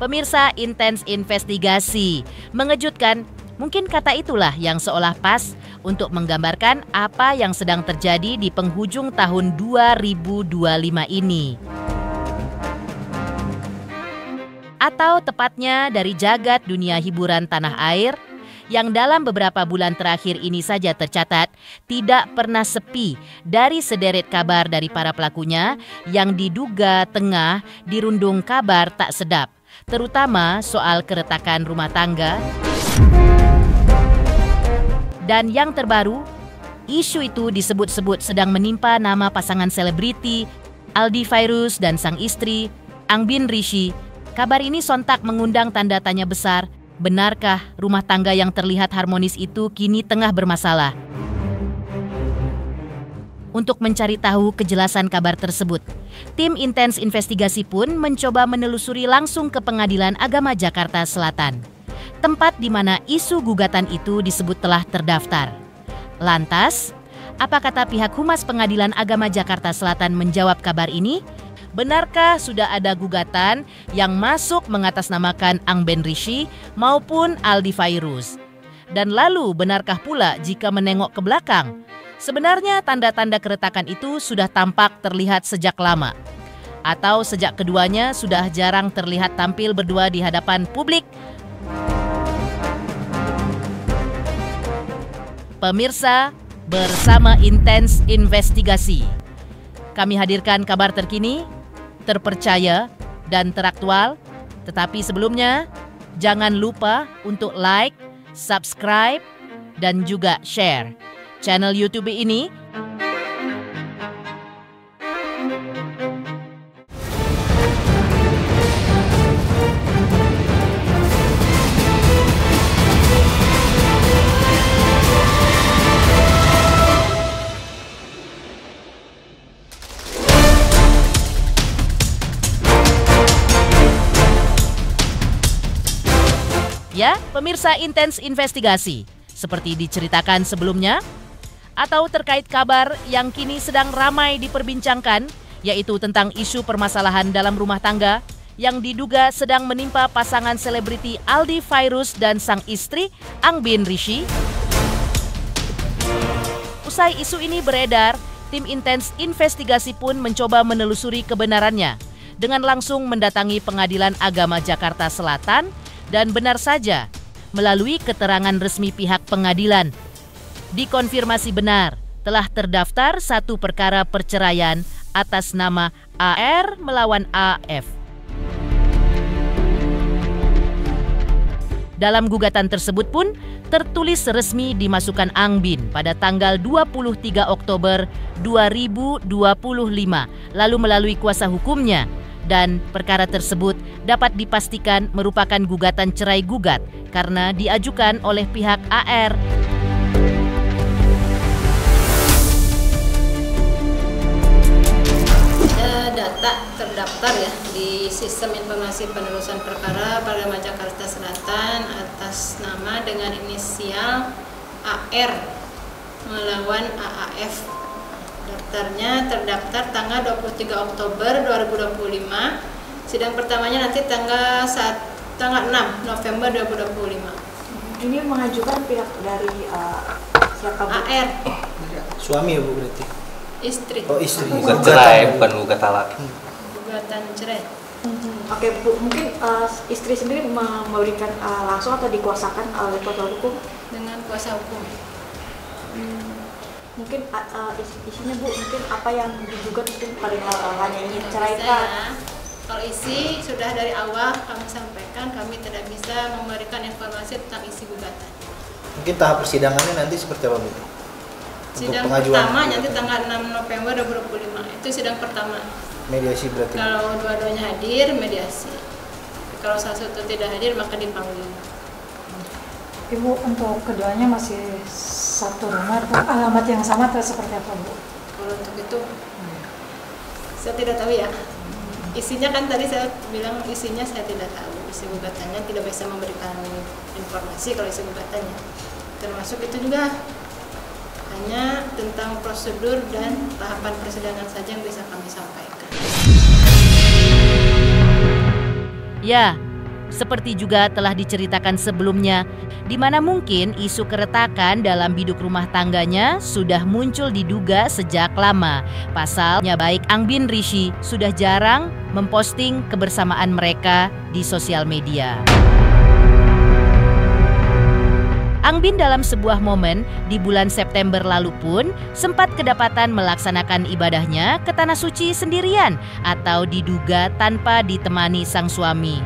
Pemirsa, intens investigasi. Mengejutkan, mungkin kata itulah yang seolah pas untuk menggambarkan apa yang sedang terjadi di penghujung tahun 2025 ini. Atau tepatnya dari jagat dunia hiburan tanah air, yang dalam beberapa bulan terakhir ini saja tercatat tidak pernah sepi dari sederet kabar dari para pelakunya yang diduga tengah dirundung kabar tak sedap, terutama soal keretakan rumah tangga. Dan yang terbaru, isu itu disebut-sebut sedang menimpa nama pasangan selebriti Aldi Fairuz dan sang istri Angbin Rishi. Kabar ini sontak mengundang tanda tanya besar. Benarkah rumah tangga yang terlihat harmonis itu kini tengah bermasalah? Untuk mencari tahu kejelasan kabar tersebut, tim intens investigasi pun mencoba menelusuri langsung ke Pengadilan Agama Jakarta Selatan, tempat di mana isu gugatan itu disebut telah terdaftar. Lantas, apa kata pihak Humas Pengadilan Agama Jakarta Selatan menjawab kabar ini? Benarkah sudah ada gugatan yang masuk mengatasnamakan Angbin Rishi maupun Aldi Fairuz? Dan lalu benarkah pula jika menengok ke belakang? Sebenarnya tanda-tanda keretakan itu sudah tampak terlihat sejak lama. Atau sejak keduanya sudah jarang terlihat tampil berdua di hadapan publik. Pemirsa, bersama intens investigasi, kami hadirkan kabar terkini, terpercaya, dan teraktual. Tetapi sebelumnya, jangan lupa untuk like, subscribe, dan juga share channel YouTube ini. Ya, pemirsa intens investigasi, seperti diceritakan sebelumnya, atau terkait kabar yang kini sedang ramai diperbincangkan, yaitu tentang isu permasalahan dalam rumah tangga yang diduga sedang menimpa pasangan selebriti Aldi Fairuz dan sang istri Angbin Rishi. Usai isu ini beredar, tim intens investigasi pun mencoba menelusuri kebenarannya dengan langsung mendatangi Pengadilan Agama Jakarta Selatan. Dan benar saja, melalui keterangan resmi pihak pengadilan, dikonfirmasi benar telah terdaftar satu perkara perceraian atas nama AR melawan AF. Dalam gugatan tersebut pun tertulis resmi dimasukkan Angbin pada tanggal 23 Oktober 2025, lalu melalui kuasa hukumnya. Dan perkara tersebut dapat dipastikan merupakan gugatan cerai gugat karena diajukan oleh pihak AR. Data terdaftar ya di Sistem Informasi Penelusuran Perkara Agama Jakarta Selatan atas nama dengan inisial AR melawan AAF. Daftarnya terdaftar tanggal 23 Oktober 2025. Sidang pertamanya nanti tanggal 6 November 2025. Ini mengajukan pihak dari siapa, Bu? AR. Suami ya, Bu, berarti? Istri. Oh, istri. Gugat cerai, bukan gugat talak. Gugatan cerai. Oke, Bu, mungkin istri sendiri memberikan langsung atau dikuasakan oleh kuasa hukum? Dengan kuasa hukum. Mungkin isinya, Bu, mungkin apa yang digugat mungkin pada hanya ingin ceraikan. Kalau isi sudah dari awal kami sampaikan, kami tidak bisa memberikan informasi tentang isi gugatan. Mungkin tahap persidangannya nanti seperti apa, Bu? Sidang pertama nanti tanggal 6 November 2025. Itu sidang pertama. Mediasi berarti? Kalau dua-duanya hadir, mediasi. Kalau salah satu tidak hadir, maka dipanggil. Ibu, untuk keduanya masih satu rumah atau alamat yang sama atau seperti apa, Bu? Kalau untuk itu, saya tidak tahu ya. Isinya kan tadi saya bilang isinya saya tidak tahu. Isi gugatannya tidak bisa memberikan informasi kalau isi gugatannya. Termasuk itu juga hanya tentang prosedur dan tahapan persidangan saja yang bisa kami sampaikan. Ya, Seperti juga telah diceritakan sebelumnya, di mana mungkin isu keretakan dalam biduk rumah tangganya sudah muncul diduga sejak lama. Pasalnya baik Angbin Rishi sudah jarang memposting kebersamaan mereka di sosial media. Angbin dalam sebuah momen di bulan September lalu pun sempat kedapatan melaksanakan ibadahnya ke Tanah Suci sendirian atau diduga tanpa ditemani sang suami.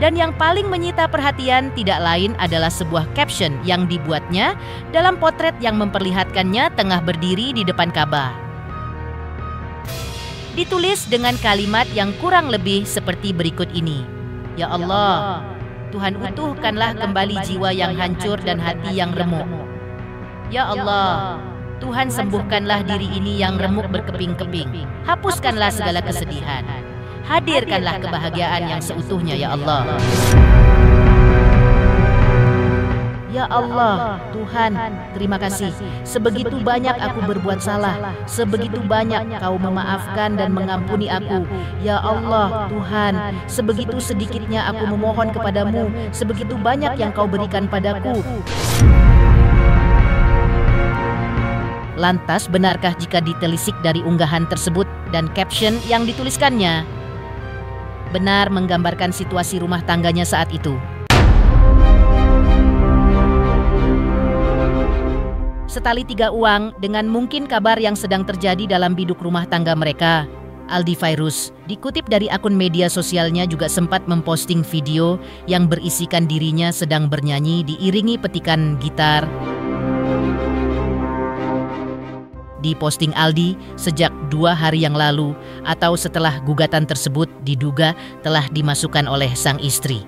Dan yang paling menyita perhatian tidak lain adalah sebuah caption yang dibuatnya dalam potret yang memperlihatkannya tengah berdiri di depan Ka'bah. Ditulis dengan kalimat yang kurang lebih seperti berikut ini. Ya Allah, Tuhan utuhkanlah kembali jiwa yang hancur dan hati yang remuk. Ya Allah, Tuhan sembuhkanlah diri ini yang remuk berkeping-keping. Hapuskanlah segala kesedihan. Hadirkanlah kebahagiaan yang seutuhnya ya Allah. Ya Allah, Tuhan, terima kasih. Sebegitu banyak aku berbuat salah, sebegitu banyak Kau memaafkan dan mengampuni aku. Ya Allah, Tuhan, sebegitu sedikitnya aku memohon kepadamu, sebegitu banyak yang Kau berikan padaku. Lantas, benarkah jika ditelisik dari unggahan tersebut dan caption yang dituliskannya benar menggambarkan situasi rumah tangganya saat itu? Setali tiga uang dengan mungkin kabar yang sedang terjadi dalam biduk rumah tangga mereka. Aldi Fairuz dikutip dari akun media sosialnya juga sempat memposting video yang berisikan dirinya sedang bernyanyi diiringi petikan gitar. Diposting Aldi sejak 2 hari yang lalu atau setelah gugatan tersebut diduga telah dimasukkan oleh sang istri.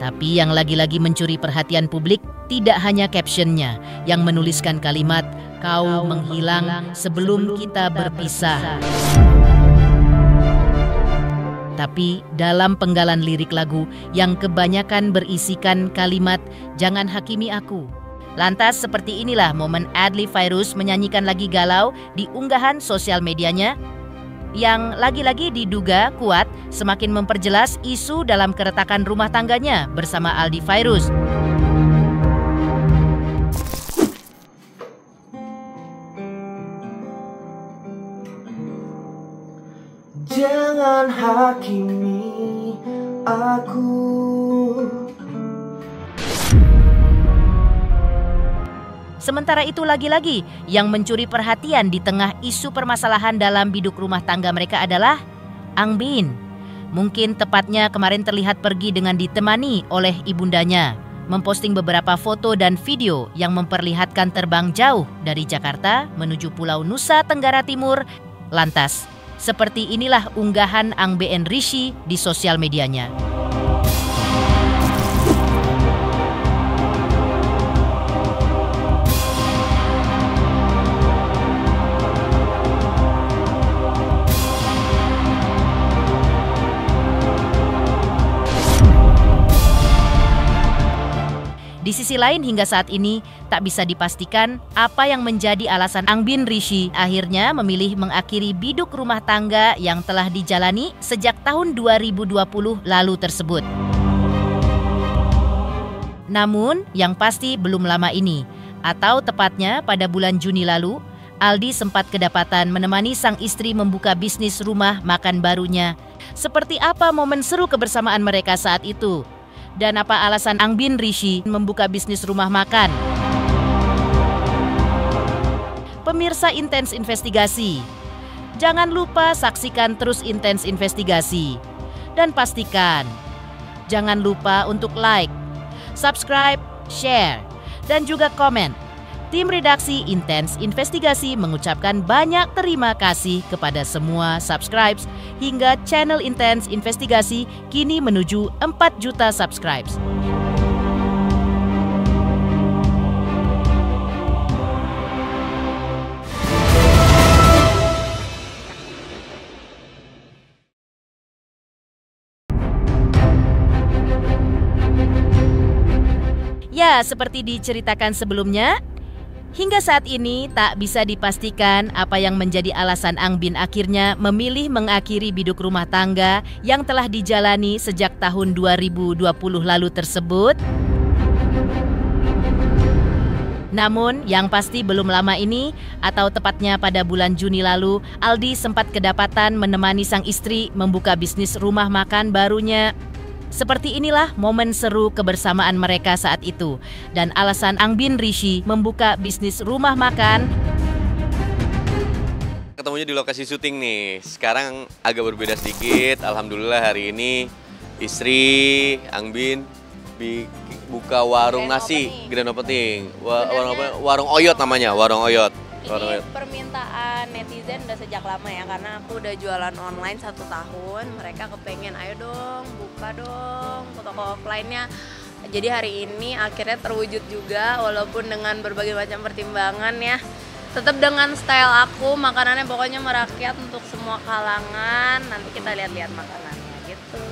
Tapi yang lagi-lagi mencuri perhatian publik tidak hanya captionnya yang menuliskan kalimat "Kau menghilang sebelum kita berpisah", tapi dalam penggalan lirik lagu yang kebanyakan berisikan kalimat "Jangan hakimi aku". Lantas seperti inilah momen Aldi Fairuz menyanyikan lagi galau di unggahan sosial medianya yang lagi-lagi diduga kuat semakin memperjelas isu dalam keretakan rumah tangganya bersama Aldi Fairuz. Jangan hakimi aku. Sementara itu lagi-lagi yang mencuri perhatian di tengah isu permasalahan dalam biduk rumah tangga mereka adalah Angbin. Mungkin tepatnya kemarin terlihat pergi dengan ditemani oleh ibundanya, memposting beberapa foto dan video yang memperlihatkan terbang jauh dari Jakarta menuju Pulau Nusa Tenggara Timur. Lantas, seperti inilah unggahan Angbin Rishi di sosial medianya. Di sisi lain hingga saat ini tak bisa dipastikan apa yang menjadi alasan Angbin Rishi akhirnya memilih mengakhiri biduk rumah tangga yang telah dijalani sejak tahun 2020 lalu tersebut. Namun yang pasti belum lama ini, atau tepatnya pada bulan Juni lalu, Aldi sempat kedapatan menemani sang istri membuka bisnis rumah makan barunya. Seperti apa momen seru kebersamaan mereka saat itu? Dan apa alasan Angbin Rishi membuka bisnis rumah makan? Pemirsa Intens Investigasi, jangan lupa saksikan terus Intens Investigasi. Dan pastikan, jangan lupa untuk like, subscribe, share, dan juga komen. Tim redaksi Intens Investigasi mengucapkan banyak terima kasih kepada semua subscribes hingga channel Intens Investigasi kini menuju 4 juta subscribes. Ya, seperti diceritakan sebelumnya, Hingga saat ini tak bisa dipastikan apa yang menjadi alasan Angbin akhirnya memilih mengakhiri biduk rumah tangga yang telah dijalani sejak tahun 2020 lalu tersebut. Namun yang pasti belum lama ini, atau tepatnya pada bulan Juni lalu, Aldi sempat kedapatan menemani sang istri membuka bisnis rumah makan barunya. Seperti inilah momen seru kebersamaan mereka saat itu. Dan alasan Angbin Rishi membuka bisnis rumah makan. Ketemunya di lokasi syuting nih. Sekarang agak berbeda sedikit. Alhamdulillah hari ini istri Angbin buka warung nasi, grand opening. Warung Oyot namanya, warung Oyot. Ini permintaan netizen udah sejak lama ya, karena aku udah jualan online 1 tahun. Mereka kepengen, ayo dong, buka dong toko offline-nya. Jadi hari ini akhirnya terwujud juga, walaupun dengan berbagai macam pertimbangan ya. Tetap dengan style aku, makanannya pokoknya merakyat untuk semua kalangan. Nanti kita lihat-lihat makanannya gitu.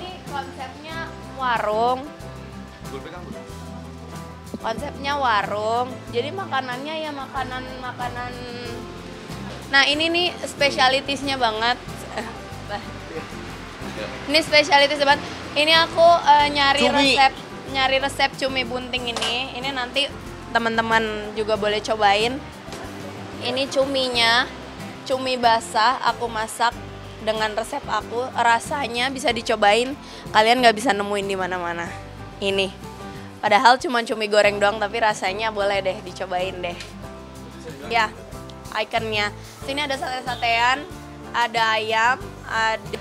Ini konsepnya warung. Konsepnya warung, jadi makanannya ya makanan. Nah ini nih spesialitasnya banget. Ini spesialitas banget. Ini aku nyari resep cumi bunting ini. Ini nanti teman-teman juga boleh cobain. Ini cuminya, cumi basah aku masak dengan resep aku. Rasanya bisa dicobain. Kalian nggak bisa nemuin di mana-mana. Ini. Padahal cuma cumi goreng doang, tapi rasanya boleh deh dicobain deh. Ya, ikonnya. Sini ada sate-satean, ada ayam, ada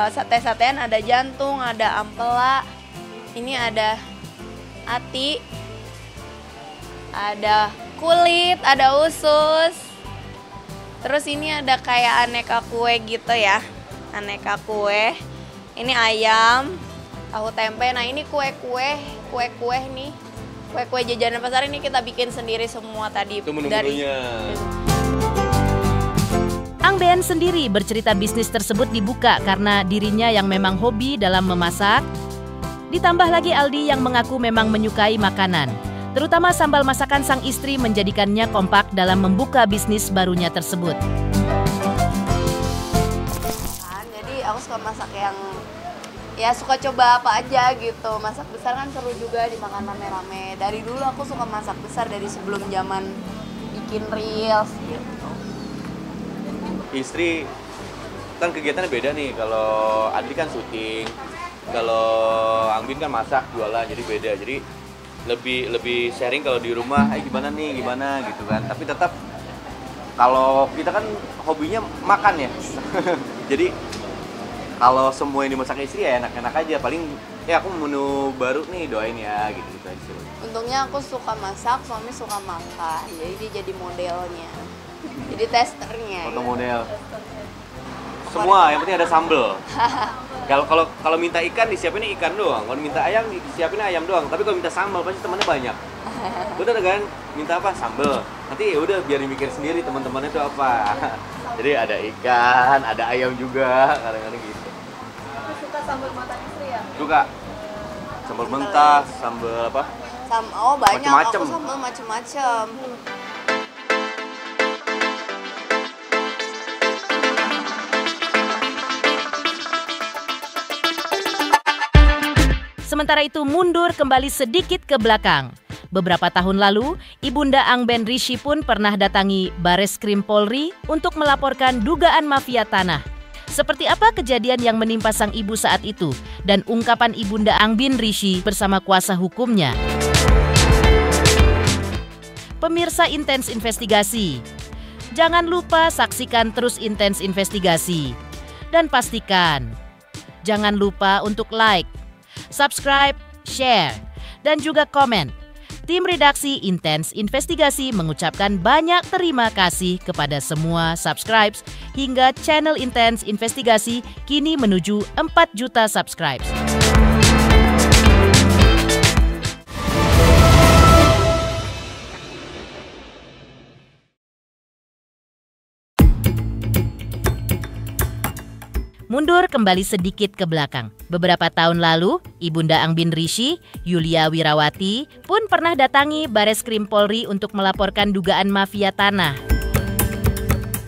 sate-satean, ada jantung, ada ampela. Ini ada ati, ada kulit, ada usus. Terus ini ada kayak aneka kue gitu ya. Aneka kue. Ini ayam, tahu tempe. Nah ini kue-kue nih, kue-kue jajanan pasar ini kita bikin sendiri semua tadi. Itu menu-menunya. Angbin sendiri bercerita bisnis tersebut dibuka karena dirinya yang memang hobi dalam memasak. Ditambah lagi Aldi yang mengaku memang menyukai makanan. Terutama sambal masakan sang istri menjadikannya kompak dalam membuka bisnis barunya tersebut. Jadi aku suka masak yang ya suka coba apa aja gitu. Masak besar kan seru juga dimakan rame-rame. Dari dulu aku suka masak besar dari sebelum zaman bikin reels gitu. Istri kan kegiatannya beda nih. Kalau Adi kan syuting, kalau Angbin kan masak jualan, jadi beda. Jadi lebih sharing kalau di rumah, gimana gitu kan. Tapi tetap kalau kita kan hobinya makan ya. Jadi kalau semua yang dimasak istri ya enak-enak aja. Paling ya aku menu baru nih, doain ya gitu aja. Untungnya aku suka masak, suami suka makan. Jadi dia jadi modelnya. Jadi testernya. Foto model. Semua yang penting ada sambel. Kalau minta ikan disiapin ikan doang. Kalau minta ayam disiapin ayam doang. Tapi kalau minta sambal pasti temannya banyak. Bener kan? Minta apa? Sambel. Nanti ya udah biar mikir sendiri teman-temannya itu apa. Jadi ada ikan, ada ayam juga, kadang-kadang gitu. Suka sambal mentah istri ya? Suka. Sambal mentah, sambal apa? Oh banyak, macem-macem. aku sambal macem-macem. Sementara itu mundur kembali sedikit ke belakang. Beberapa tahun lalu, Ibunda Angbin Rishi pun pernah datangi Bareskrim Polri untuk melaporkan dugaan mafia tanah. Seperti apa kejadian yang menimpa sang ibu saat itu dan ungkapan Ibunda Angbin Rishi bersama kuasa hukumnya. Pemirsa Intens Investigasi, jangan lupa saksikan terus Intens Investigasi. Dan pastikan, jangan lupa untuk like, subscribe, share, dan juga komen. Tim redaksi Intens Investigasi mengucapkan banyak terima kasih kepada semua subscribers hingga channel Intens Investigasi kini menuju 4 juta subscribers. Mundur kembali sedikit ke belakang. Beberapa tahun lalu, Ibunda Angbin Rishi, Yulia Wirawati, pun pernah datangi Bareskrim Polri untuk melaporkan dugaan mafia tanah.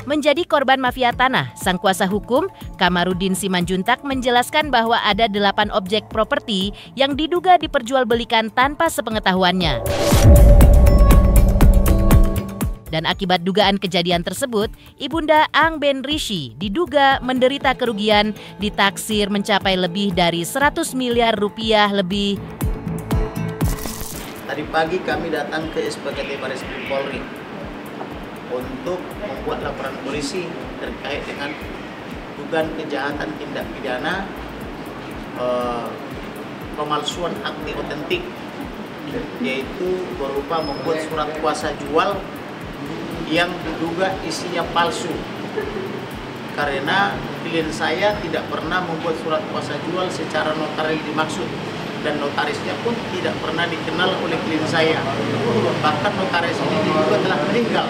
Menjadi korban mafia tanah, sang kuasa hukum, Kamarudin Simanjuntak, menjelaskan bahwa ada 8 objek properti yang diduga diperjualbelikan tanpa sepengetahuannya. Dan akibat dugaan kejadian tersebut, Ibunda Angbin Rishi diduga menderita kerugian ditaksir mencapai lebih dari 100 miliar rupiah lebih. Tadi pagi kami datang ke SPKT Bareskrim Polri untuk membuat laporan polisi terkait dengan dugaan kejahatan tindak pidana pemalsuan akte otentik, yaitu berupa membuat surat kuasa jual yang diduga isinya palsu, karena klien saya tidak pernah membuat surat kuasa jual secara notaris dimaksud, dan notarisnya pun tidak pernah dikenal oleh klien saya. Bahkan notaris ini juga telah meninggal,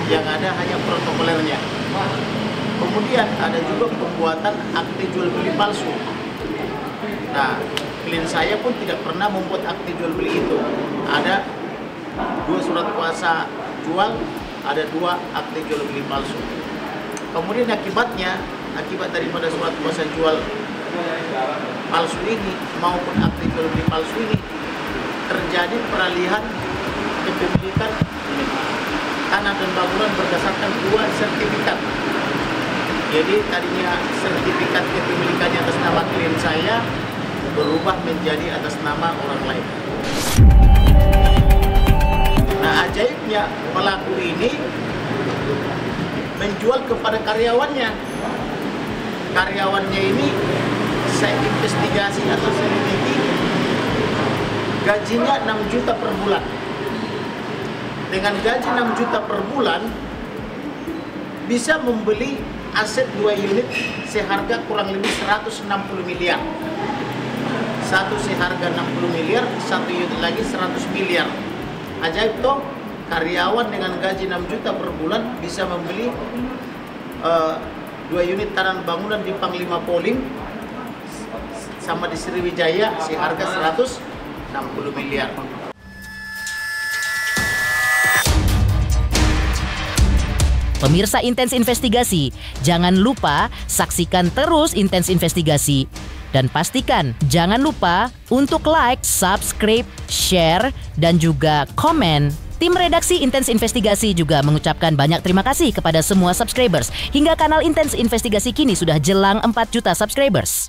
yang ada hanya protokolernya. Kemudian ada juga pembuatan akte jual beli palsu. Nah, klien saya pun tidak pernah membuat akte jual beli itu. Ada 2 surat kuasa jual, ada 2 akte jual beli palsu. Kemudian akibat daripada surat kuasa jual palsu ini maupun akte jual beli palsu ini, terjadi peralihan kepemilikan tanah dan bangunan berdasarkan 2 sertifikat. Jadi tadinya sertifikat kepemilikannya atas nama klien saya berubah menjadi atas nama orang lain. Nah, ajaibnya pelaku ini menjual kepada karyawannya. Karyawannya ini saya investigasi atau selidiki, gajinya 6 juta per bulan. Dengan gaji 6 juta per bulan bisa membeli aset 2 unit seharga kurang lebih 160 miliar. Satu seharga 60 miliar, satu unit lagi 100 miliar. Ajaib toh, karyawan dengan gaji 6 juta per bulan bisa membeli 2 unit tanah bangunan di Panglima Polim sama di Sriwijaya seharga 160 miliar. Pemirsa Intens Investigasi, jangan lupa saksikan terus Intens Investigasi. Dan pastikan jangan lupa untuk like, subscribe, share, dan juga komen. Tim redaksi Intens Investigasi juga mengucapkan banyak terima kasih kepada semua subscribers. Hingga kanal Intens Investigasi kini sudah jelang 4 juta subscribers.